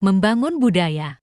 Membangun budaya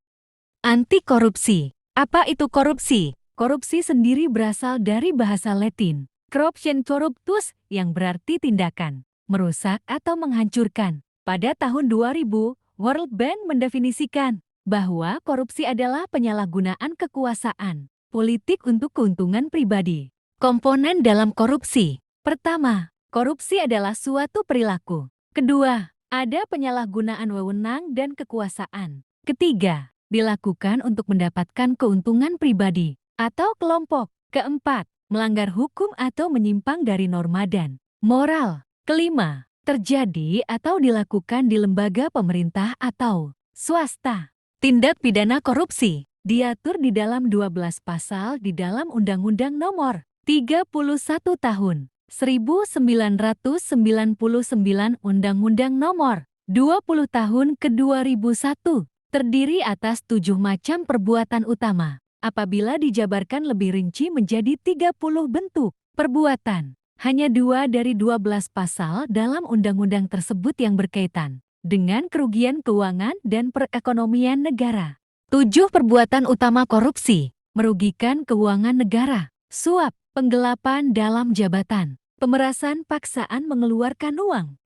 anti korupsi. Apa itu korupsi? Korupsi sendiri berasal dari bahasa Latin, corruption corruptus, yang berarti tindakan, merusak atau menghancurkan. Pada tahun 2000, World Bank mendefinisikan bahwa korupsi adalah penyalahgunaan kekuasaan politik untuk keuntungan pribadi. Komponen dalam korupsi. Pertama, korupsi adalah suatu perilaku. Kedua, ada penyalahgunaan wewenang dan kekuasaan. Ketiga, dilakukan untuk mendapatkan keuntungan pribadi atau kelompok. Keempat, melanggar hukum atau menyimpang dari norma dan moral. Kelima, terjadi atau dilakukan di lembaga pemerintah atau swasta. Tindak pidana korupsi diatur di dalam 12 pasal di dalam Undang-Undang Nomor 31 Tahun 1999, Undang-Undang Nomor 20 Tahun ke-2001, terdiri atas 7 macam perbuatan utama. Apabila dijabarkan lebih rinci menjadi 30 bentuk perbuatan, hanya 2 dari 12 pasal dalam undang-undang tersebut yang berkaitan dengan kerugian keuangan dan perekonomian negara. 7 perbuatan utama korupsi: merugikan keuangan negara, suap, penggelapan dalam jabatan, pemerasan paksaan mengeluarkan uang.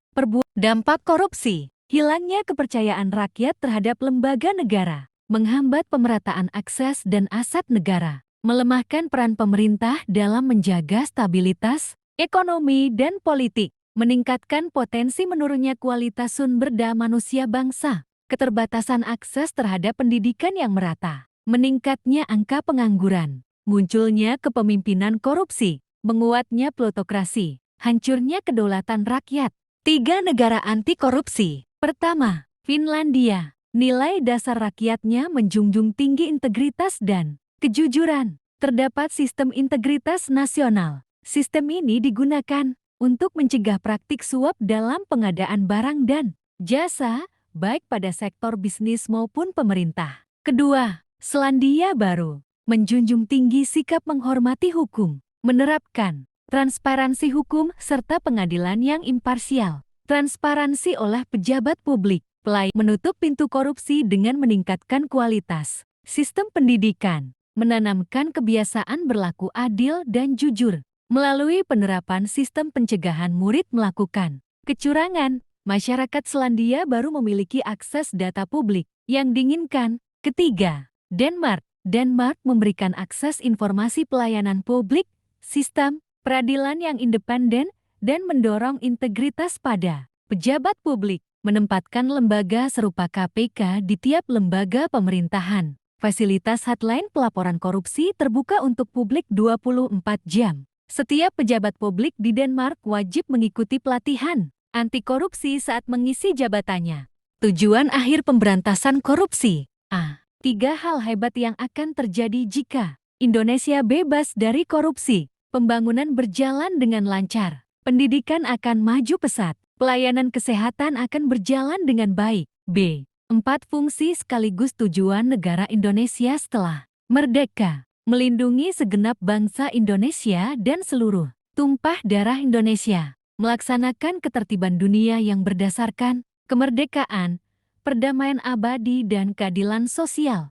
Dampak korupsi: hilangnya kepercayaan rakyat terhadap lembaga negara, menghambat pemerataan akses dan aset negara, melemahkan peran pemerintah dalam menjaga stabilitas ekonomi dan politik, meningkatkan potensi menurunnya kualitas sumber daya manusia bangsa, keterbatasan akses terhadap pendidikan yang merata, meningkatnya angka pengangguran, munculnya kepemimpinan korupsi, menguatnya plutokrasi, hancurnya kedaulatan rakyat. 3 negara anti korupsi. Pertama, Finlandia. Nilai dasar rakyatnya menjunjung tinggi integritas dan kejujuran. Terdapat sistem integritas nasional. Sistem ini digunakan untuk mencegah praktik suap dalam pengadaan barang dan jasa, baik pada sektor bisnis maupun pemerintah. Kedua, Selandia Baru. Menjunjung tinggi sikap menghormati hukum, menerapkan transparansi hukum serta pengadilan yang imparsial. Transparansi oleh pejabat publik, menutup pintu korupsi dengan meningkatkan kualitas sistem pendidikan, menanamkan kebiasaan berlaku adil dan jujur. Melalui penerapan sistem pencegahan murid melakukan kecurangan, masyarakat Selandia Baru memiliki akses data publik yang diinginkan. Ketiga, Denmark. Denmark memberikan akses informasi pelayanan publik, sistem peradilan yang independen, dan mendorong integritas pada pejabat publik, menempatkan lembaga serupa KPK di tiap lembaga pemerintahan. Fasilitas hotline pelaporan korupsi terbuka untuk publik 24 jam. Setiap pejabat publik di Denmark wajib mengikuti pelatihan anti korupsi saat mengisi jabatannya. Tujuan akhir pemberantasan korupsi. 3 hal hebat yang akan terjadi jika Indonesia bebas dari korupsi. Pembangunan berjalan dengan lancar. Pendidikan akan maju pesat. Pelayanan kesehatan akan berjalan dengan baik. B. 4 fungsi sekaligus tujuan negara Indonesia setelah merdeka. Melindungi segenap bangsa Indonesia dan seluruh tumpah darah Indonesia. Melaksanakan ketertiban dunia yang berdasarkan kemerdekaan, perdamaian abadi dan keadilan sosial.